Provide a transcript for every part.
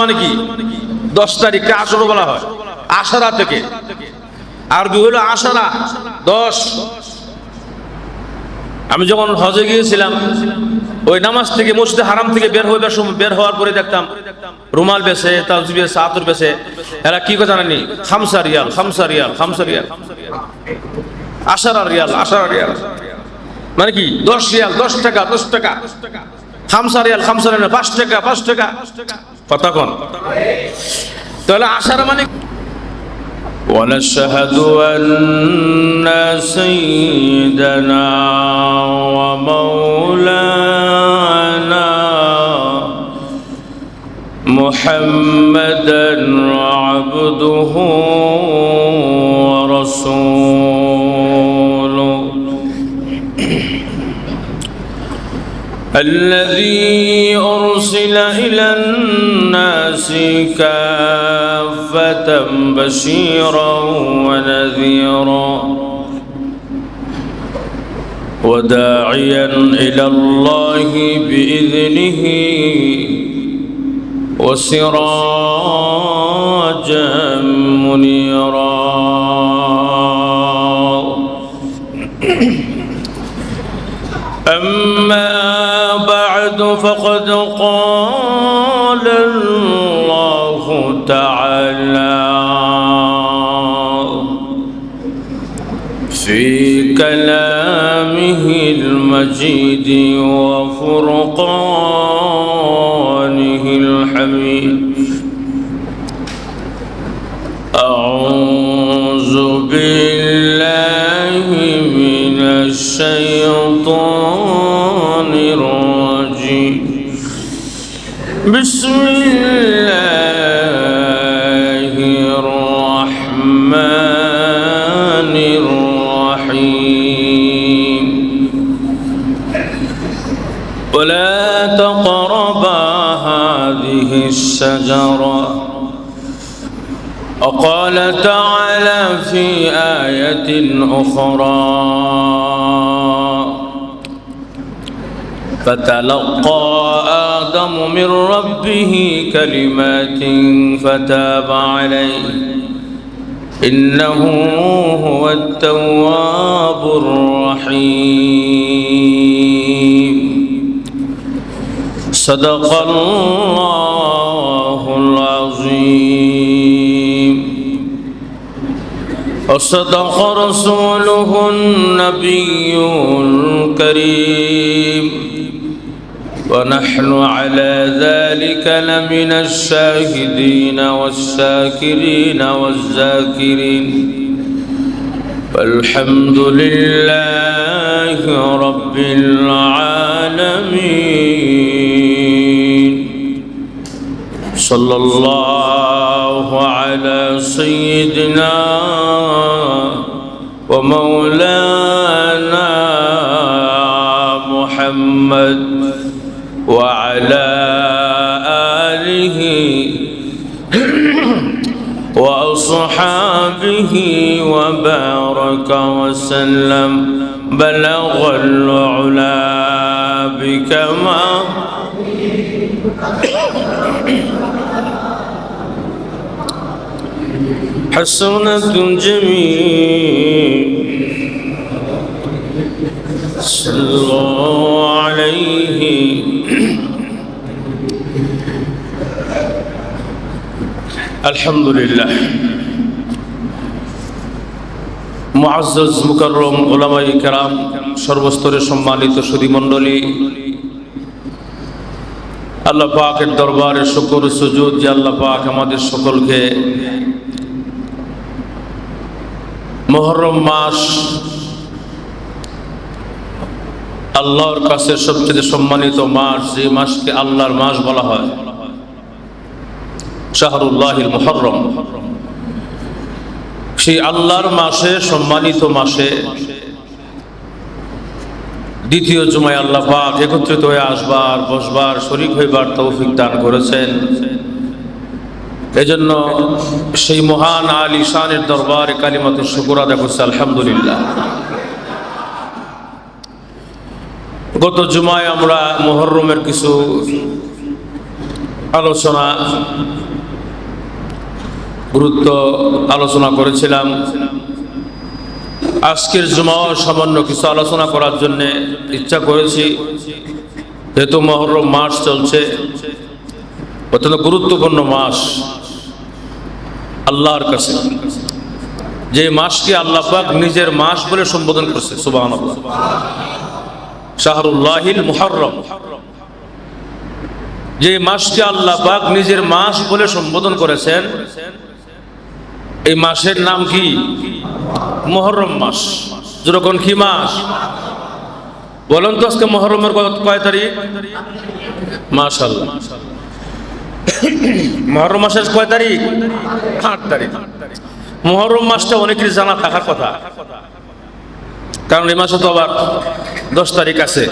মানে কি 10 তারিখকে আশরা বলা হয়, আশরা থেকে। আরবি হলো আশরা 10। আমি যখন হজে গিয়েছিলাম, ওই নামাজ থেকে মসজিদে হারাম থেকে বের হওয়ার পরে দেখতাম রুমাল বেচে, তাসবিহ বেচে, আতর বেচে। এরা কি কথা জানেনি? 5 রিয়াল, 5 রিয়াল, 5 রিয়াল, আশরা রিয়াল, আশরা রিয়াল মানে কি 10 রিয়াল, 10 টাকা, 10 টাকা। 5 রিয়াল, 5 রিয়াল, 5 টাকা, 5 টাকা। কথা কোন? তাহলে আশরা মানে ونشهد أن سيدنا ومولانا محمدا عبده ورسوله الذي أرسل إلى الناس كافة بشيرا ونذيرا وداعيا إلى الله بإذنه وسراجا منيرا. أما بعد فقد قال الله تعالى في كلامه المجيد وفرقانه الحميد: أعوذ بالله من الشيطان الرجيم. بسم الله الرحمن الرحيم. ولا تقربا هذه الشجرة. وقال تعالى في آية أخرى: فتلقى آدم من ربه كلمات فتاب عليه إنه هو التواب الرحيم. صدق الله العظيم وصدق رسوله النبي الكريم ونحن على ذلك لمن الشاهدين والشاكرين والذاكرين والحمد لله رب العالمين. صلى الله على سيدنا ومولانا محمد وعلى آله وأصحابه وبارك وسلم. بلغ العلا بكما حسنة جميل. صلى الله عليه আলহামদুলিল্লাহ। মুআজ্জাজ মুকাররম উলামায়ে কেরাম, সর্বস্তরে সম্মানিত সুধী মণ্ডলী, আল্লাহ পাকের দরবারে শুকর সুজুদ যে আল্লাহ পাক আমাদের সকলকে মুহররম মাস, আল্লাহর কাছে সবচেয়ে সম্মানিত মাস, যে মাসকে আল্লাহর মাস বলা হয়, শাহরুল্লাহিল মুহররম, সেই আল্লাহর মাসে, সম্মানিত মাসে দ্বিতীয় জুমায় আল্লাহ পাক একত্রিত হয়ে আসবার, বসবার, শরীক হইবার তৌফিক দান করেছেন। এজন্য সেই মহান আলী শানের দরবারে কালিমাতুশ শুকর আদায় করছি আলহামদুলিল্লাহ। গত জুমায় আমরা মুহররমের কিছু আলোচনা করেছিলাম। আজকের জুমাও সামান্য কিছু আলোচনা করার জন্য ইচ্ছা করেছি, যেহেতু মুহররম মাস চলছে, অত্যন্ত গুরুত্বপূর্ণ মাস আল্লাহর কাছে। যে মাসকে আল্লাহ পাক নিজের মাস বলে সম্বোধন করছে, সুবহানাল্লাহ। শাহরুল্লাহিল মুহররম, যে মাসকে আল্লাহ পাক নিজের মাস বলে সম্বোধন করেছেন, এই মাসের নাম কি? মুহররম মাস। যেরকম কি মাস বলেন তো? আজকে মুহররমের কয় তারিখ? মাশাআল্লাহ, মুহররম মাসের কয় তারিখ? 8 তারিখ। মুহররম মাসটা অনেকেরই জানা থাকার কথা, কারণ এই মাসে তো আবার 10 তারিখ আছে।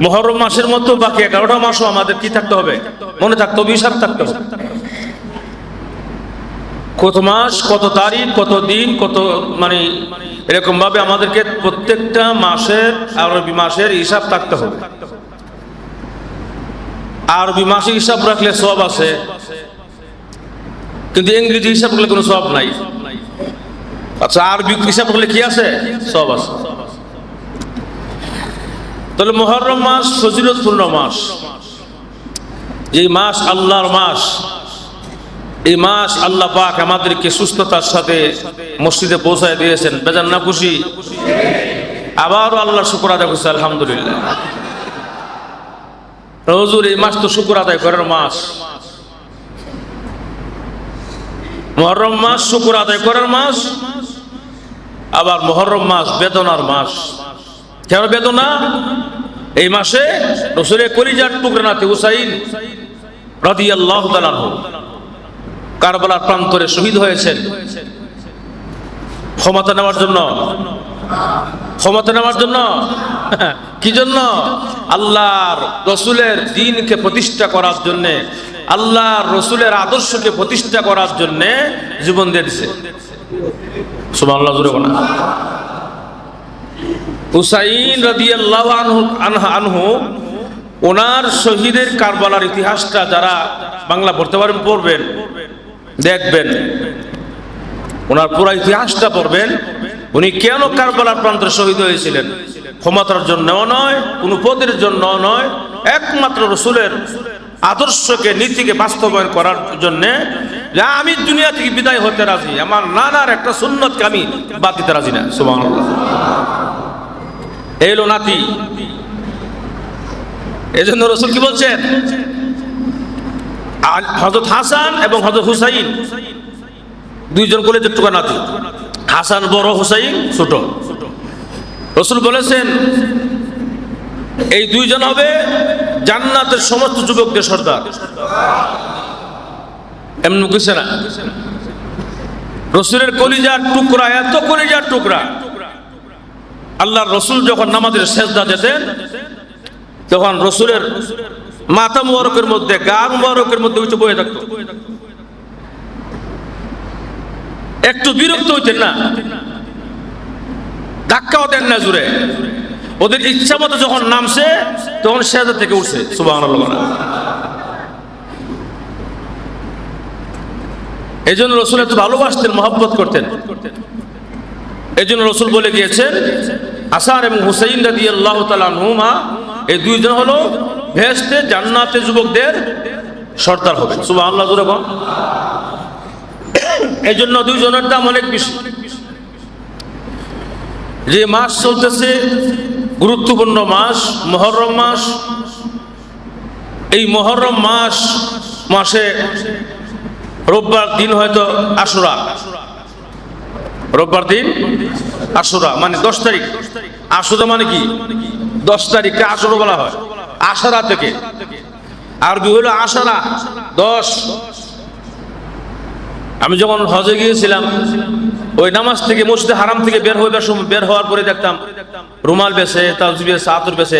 মুহররম মাসের মতো বাকি 11টা মাসও আমাদের কি থাকতে হবে? মনে থাকতে হবে, হিসাব থাকতে হবে। কত মাস, কত তারিখ, কত দিন, কত মানে এরকম ভাবে আমাদেরকে প্রত্যেকটা মাসের, আরবি মাসের হিসাব থাকতে হবে। আরবি মাসে হিসাব রাখলে সওয়াব আছে, কিন্তু ইংরেজি হিসাব করলে কোনো সওয়াব নাই। আচ্ছা, আরবি হিসাব করলে কি আছে? সওয়াব আছে। তাহলে মুহররম মাস ফজিলতপূর্ণ মাস, যে মাস আল্লাহর মাস। এই মাস আল্লাহ পাক আমাদেরকে সুস্থতার সাথে মসজিদে পৌঁছায় দিয়েছেন। বেজান না খুশি? আবারও আল্লাহর শুকর আদায় করছি, আলহামদুলিল্লাহ। হুজুর, এই মাস তো শুকর আদায় করার মাস। মুহররম মাস শুকর আদায় করার মাস, আবার মুহররম মাস বেদনার মাস। কেন বেদনা? এই মাসে রাসূলের কলিজার টুকরা নাতি হুসাইন রাদিয়াল্লাহু তাআলা আনহু কারবালার প্রান্তরে শহীদ হয়েছেন। ক্ষমতা নেওয়ার জন্য, ক্ষমতা নেওয়ার জন্য, কি জন্য? আল্লাহর রসুলের দ্বীনকে প্রতিষ্ঠা করার জন্য, আল্লাহর রসুলের আদর্শকে প্রতিষ্ঠা করার জন্য জীবন দিয়ে দিছে। সুবহানাল্লাহ, জোরে বলেন। হুসাইন রাদিয়াল্লাহু আনহু ওনার শহীদের কারবালার ইতিহাসটা যারা বাংলা পড়তে পারেন পড়বেন, দেখবেন। ওনার পুরো ইতিহাসটা পড়বেন। উনি কেন কারবালার প্রান্তরে শহীদ হয়েছিলেন? ক্ষমতার জন্যও নয়, কোন পদের জন্য নয়, একমাত্র রাসূলের আদর্শকে, নীতিকে বাস্তবায়ন করার জন্য, যে আমি দুনিয়া থেকে বিদায় হতে রাজি, আমার নানার একটা সুন্নতকে আমি বাদ দিতে রাজি না। সুবহানাল্লাহ। এলো নাতি, এজন্য রাসূল কি বলছেন? হযরত হাসান এবং হযরত হুসাইন দুইজন কলেজের টুকা নাতি। হাসান বড়, হুসাইন ছোট। রাসূল বলেছেন এই দুইজন হবে জান্নাতের সমস্ত যুবকদের সর্দার। এমন কিছু না, রাসূলের কলিজার টুকরা, এত কলিজার টুকরা। আল্লাহর রাসূল যখন নামাজের সেজদা দিতেন, তখন রাসূলের মাথা মুবারকের মধ্যে, গা মুবারকের মধ্যে উঠে বসে থাকতো। একটু বিরক্ত হইতেন না, ধাক্কাও দেন না জুড়ে। ওদের ইচ্ছা মতো যখন নামছে, তখন সেজদা থেকে উঠছে। সুবহানাল্লাহ। এই জন্য রাসূল এত ভালোবাসতেন, মহব্বত করতেন। এই জন্য রাসূল বলে গিয়েছেন, হাসান এবং হুসাইন রাদিয়াল্লাহু তাআলা আনহুমা, এই দুইজন হলো বেহেশতে, জান্নাতে যুবকদের সর্দার হবে। সুবহানাল্লাহ। এই জন্য দুইজনের দাম অনেক বেশি। যে মাস চলতেছে, গুরুত্বপূর্ণ মাস মুহররম মাস। এই মুহররম মাসে রোববার দিন হয়তো আশুরা, রোববার দিন আশুরা মানে 10 তারিখ। আশুরা মানে কি? 10 তারিখকে আশুরা বলা হয়, আশারা থেকে। আরবি হলো আশারা, 10। আমি যখন হজে গিয়েছিলাম, ওই নামাজ থেকে, মসজিদে হারাম থেকে বের হওয়ার পরে দেখতাম রুমাল বেছে, তাসবিহ বেছে, আতর বেছে।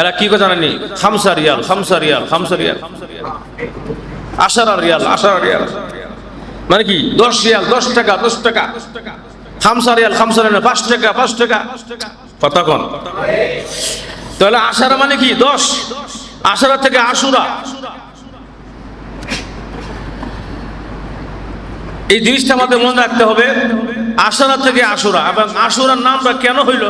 এরা কি কথা জানেনি? খামসা রিয়াল, খামসা রিয়াল, খামসা রিয়াল, আশারা রিয়াল, আশারা রিয়াল মানে কি? 10 রিয়াল, 10 টাকা, 10 টাকা। খামসা রিয়াল, খামসা রিয়াল 5 টাকা, 5 টাকা। কথা কোন? তাহলে আশারা মানে কি? 10। আশারা থেকে আশুরা, এই জিনিসটা আমাদের মনে রাখতে হবে। আশারা থেকে আশুরা, এবং আশুরার নামটা কেন হইল